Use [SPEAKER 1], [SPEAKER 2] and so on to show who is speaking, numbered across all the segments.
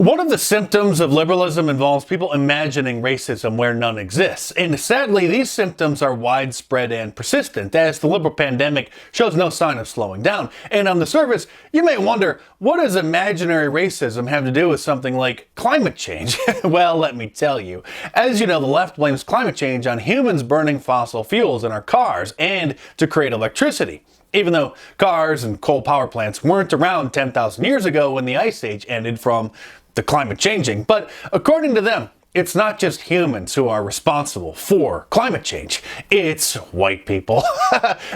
[SPEAKER 1] One of the symptoms of liberalism involves people imagining racism where none exists. And sadly, these symptoms are widespread and persistent, as the liberal pandemic shows no sign of slowing down. And on the surface, you may wonder, what does imaginary racism have to do with something like climate change? Well, let me tell you. As you know, the left blames climate change on humans burning fossil fuels in our cars and to create electricity. Even though cars and coal power plants weren't around 10,000 years ago when the Ice Age ended from the climate changing. But according to them, it's not just humans who are responsible for climate change. It's white people.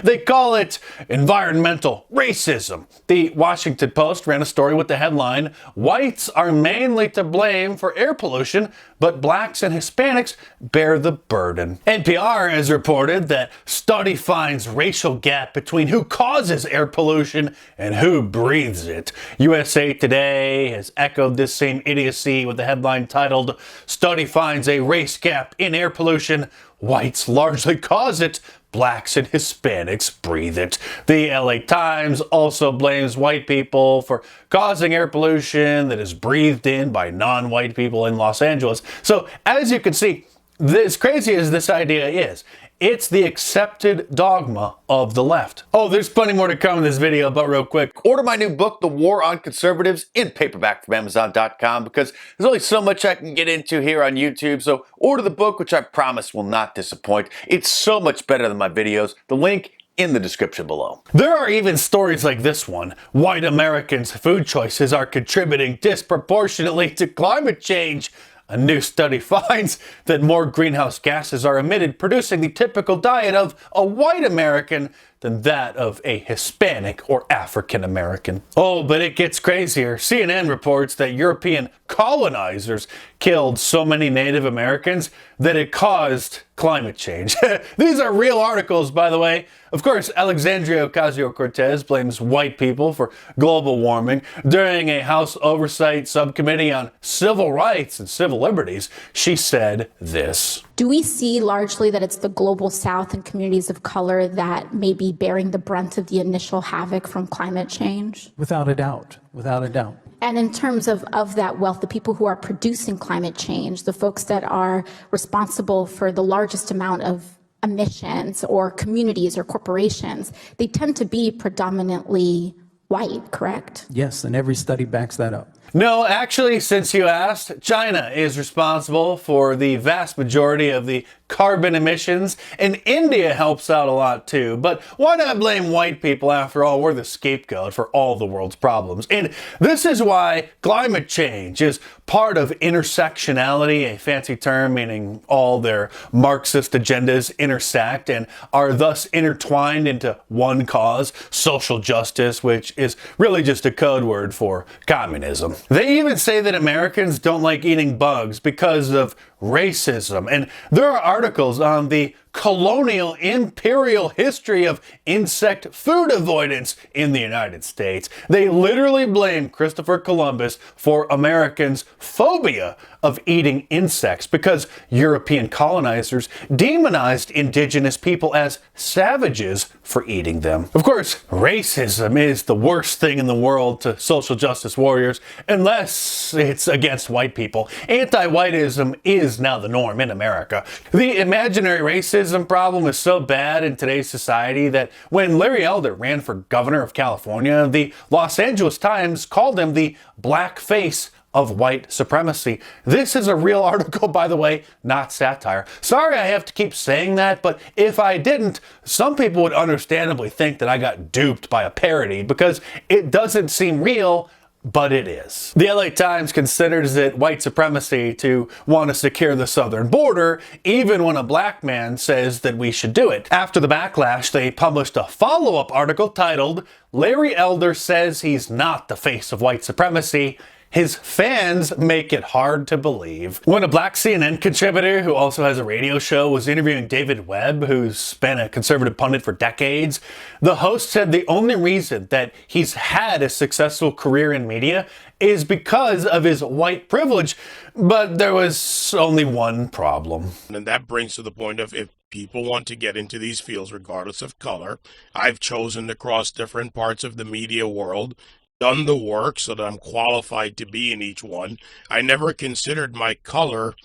[SPEAKER 1] They call it environmental racism. The Washington Post ran a story with the headline, "Whites are mainly to blame for air pollution, but blacks and Hispanics bear the burden." NPR has reported that study finds racial gap between who causes air pollution and who breathes it. USA Today has echoed this same idiocy with the headline titled, "Study finds a race gap in air pollution. Whites largely cause it. Blacks and Hispanics breathe it." The LA Times also blames white people for causing air pollution that is breathed in by non-white people in Los Angeles. So as you can see, as crazy as this idea is, it's the accepted dogma of the left. Oh, there's plenty more to come in this video, but real quick, order my new book, The War on Conservatives, in paperback from Amazon.com, because there's only so much I can get into here on YouTube, so order the book, which I promise will not disappoint. It's so much better than my videos. The link in the description below. There are even stories like this one. White Americans' food choices are contributing disproportionately to climate change. A new study finds that more greenhouse gases are emitted producing the typical diet of a white American than that of a Hispanic or African American. Oh, but it gets crazier. CNN reports that European colonizers killed so many Native Americans that it caused climate change. These are real articles, by the way. Of course, Alexandria Ocasio-Cortez blames white people for global warming. During a House Oversight Subcommittee on Civil Rights and Civil Liberties, she said this.
[SPEAKER 2] Do we see largely that it's the global South and communities of color that may be bearing the brunt of the initial havoc from climate change?
[SPEAKER 3] Without a doubt, without a doubt.
[SPEAKER 2] And in terms of that wealth, the people who are producing climate change, the folks that are responsible for the largest amount of emissions or communities or corporations, they tend to be predominantly white, correct?
[SPEAKER 3] Yes, and every study backs that up.
[SPEAKER 1] No, actually, since you asked, China is responsible for the vast majority of the carbon emissions, and India helps out a lot too. But why not blame white people? After all, we're the scapegoat for all the world's problems. And this is why climate change is part of intersectionality, a fancy term meaning all their Marxist agendas intersect and are thus intertwined into one cause, social justice, which is really just a code word for communism. They even say that Americans don't like eating bugs because of racism. And there are articles on the colonial imperial history of insect food avoidance in the United States. They literally blame Christopher Columbus for Americans' phobia of eating insects because European colonizers demonized indigenous people as savages for eating them. Of course, racism is the worst thing in the world to social justice warriors, unless it's against white people. Anti-whiteism is now the norm in America. The imaginary racism problem is so bad in today's society that when Larry Elder ran for governor of California, the Los Angeles Times called him the black face of white supremacy. This is a real article, by the way, not satire. Sorry I have to keep saying that, but if I didn't, some people would understandably think that I got duped by a parody because it doesn't seem real, but it is. The LA Times considers it white supremacy to want to secure the southern border, even when a black man says that we should do it. After the backlash, they published a follow-up article titled, "Larry Elder Says He's Not the Face of White Supremacy. His fans make it hard to believe." When a black CNN contributor who also has a radio show was interviewing David Webb, who's been a conservative pundit for decades, the host said the only reason that he's had a successful career in media is because of his white privilege. But there was only one problem.
[SPEAKER 4] And that brings to the point of if people want to get into these fields regardless of color, I've chosen to cross different parts of the media world done the work so that I'm qualified to be in each one. I never considered my color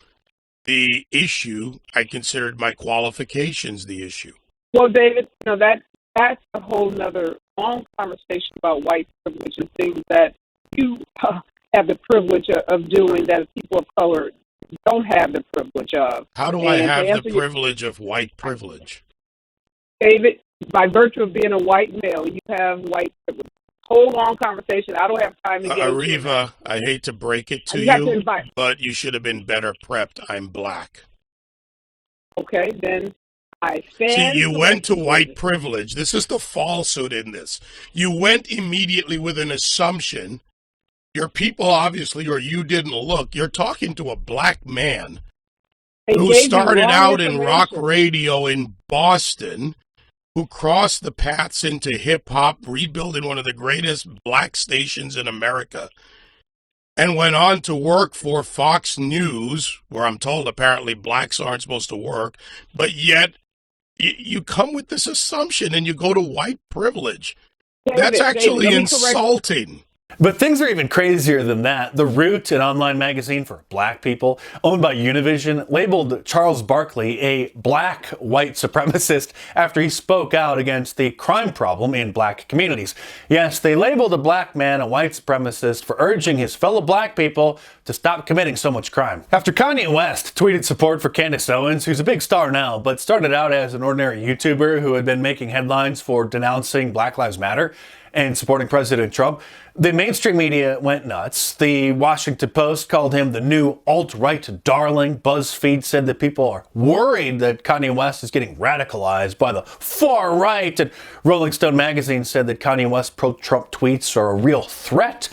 [SPEAKER 4] the issue. I considered my qualifications the issue.
[SPEAKER 5] Well, David, that's a whole nother long conversation about white privilege and things that you have the privilege of doing that people of color don't have the privilege of.
[SPEAKER 4] How do I have the privilege of white privilege?
[SPEAKER 5] David, by virtue of being a white male, you have white privilege. Whole long conversation. I don't have time to get into it.
[SPEAKER 4] Ariva, I hate to break it to you, but you should have been better prepped. I'm black.
[SPEAKER 5] Okay, then I stand.
[SPEAKER 4] See, you went to white privilege. This is the falsehood in this. You went immediately with an assumption. Your people obviously, or you didn't look. You're talking to a black man who started out in rock radio in Boston, who crossed the paths into hip-hop, rebuilding one of the greatest black stations in America, and went on to work for Fox News, where I'm told apparently blacks aren't supposed to work, but yet you come with this assumption and you go to white privilege. That's actually insulting.
[SPEAKER 1] But things are even crazier than that. The Root, an online magazine for black people, owned by Univision, labeled Charles Barkley a black white supremacist after he spoke out against the crime problem in black communities. Yes, they labeled a black man a white supremacist for urging his fellow black people to stop committing so much crime. After Kanye West tweeted support for Candace Owens, who's a big star now, but started out as an ordinary YouTuber who had been making headlines for denouncing Black Lives Matter and supporting President Trump, the mainstream media went nuts. The Washington Post called him the new alt-right darling. BuzzFeed said that people are worried that Kanye West is getting radicalized by the far right. And Rolling Stone magazine said that Kanye West's pro-Trump tweets are a real threat.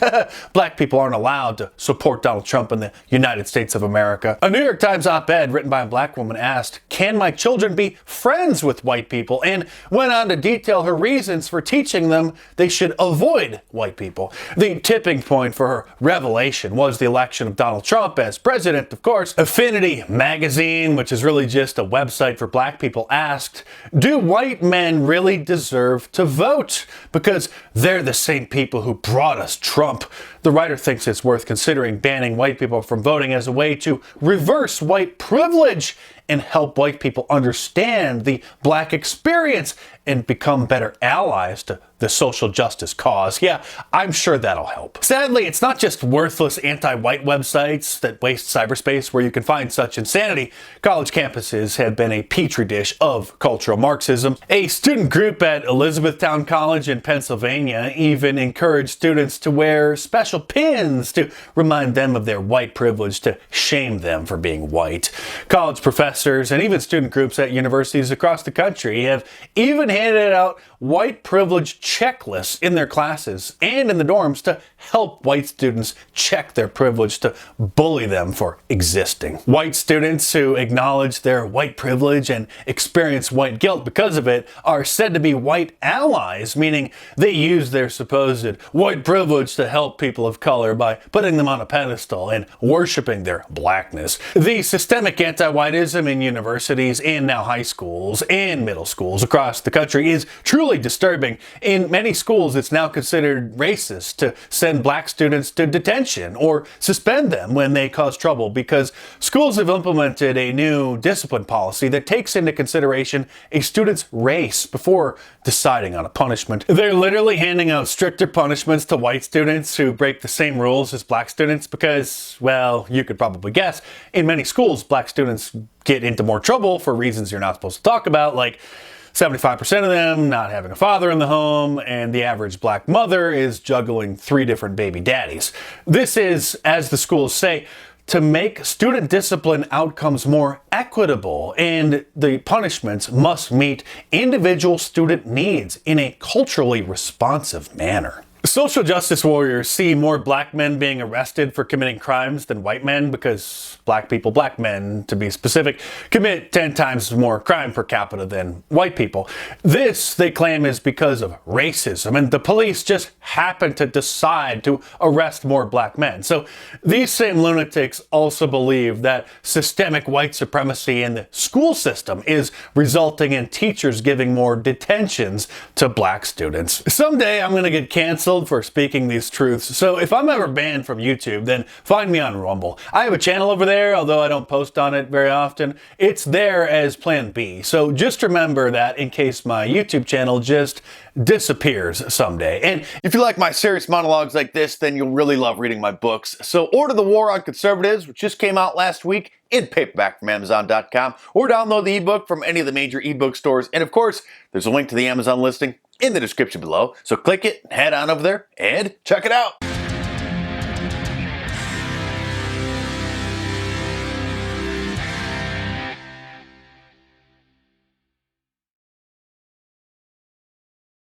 [SPEAKER 1] Black people aren't allowed to support Donald Trump in the United States of America. A New York Times op-ed written by a black woman asked, "Can my children be friends with white people?" and went on to detail her reasons for teaching them they should avoid white people. The tipping point for her revelation was the election of Donald Trump as president, of course. Affinity magazine, which is really just a website for black people, asked, "Do white men really deserve to vote? Because they're the same people who brought us Trump." The writer thinks it's worth considering banning white people from voting as a way to reverse white privilege and help white people understand the black experience and become better allies to the social justice cause. Yeah, I'm sure that'll help. Sadly, it's not just worthless anti-white websites that waste cyberspace where you can find such insanity. College campuses have been a petri dish of cultural Marxism. A student group at Elizabethtown College in Pennsylvania even encouraged students to wear special pins to remind them of their white privilege, to shame them for being white. College professors and even student groups at universities across the country have even handed out white privilege checklists in their classes and in the dorms to help white students check their privilege, to bully them for existing. White students who acknowledge their white privilege and experience white guilt because of it are said to be white allies, meaning they use their supposed white privilege to help people of color by putting them on a pedestal and worshiping their blackness. The systemic anti-whiteism in universities and now high schools and middle schools across the country is truly disturbing. In many schools, it's now considered racist to send black students to detention or suspend them when they cause trouble, because schools have implemented a new discipline policy that takes into consideration a student's race before deciding on a punishment. They're literally handing out stricter punishments to white students who break the same rules as black students because, well, you could probably guess, in many schools, black students get into more trouble for reasons you're not supposed to talk about, like 75% of them not having a father in the home, and the average black mother is juggling 3 different baby daddies. This is, as the schools say, to make student discipline outcomes more equitable, and the punishments must meet individual student needs in a culturally responsive manner. Social justice warriors see more black men being arrested for committing crimes than white men because black people, black men to be specific, commit 10 times more crime per capita than white people. This, they claim, is because of racism, and the police just happen to decide to arrest more black men. So these same lunatics also believe that systemic white supremacy in the school system is resulting in teachers giving more detentions to black students. Someday I'm going to get canceled canceled for speaking these truths, so if I'm ever banned from YouTube, then find me on Rumble. I have a channel over there, although I don't post on it very often. It's there as Plan B, so just remember that in case my YouTube channel just disappears someday. And if you like my serious monologues like this, then you'll really love reading my books. So order The War on Conservatives, which just came out last week, in paperback from Amazon.com, or download the ebook from any of the major ebook stores. And of course, there's a link to the Amazon listing in the description below. So click it, head on over there, and check it out.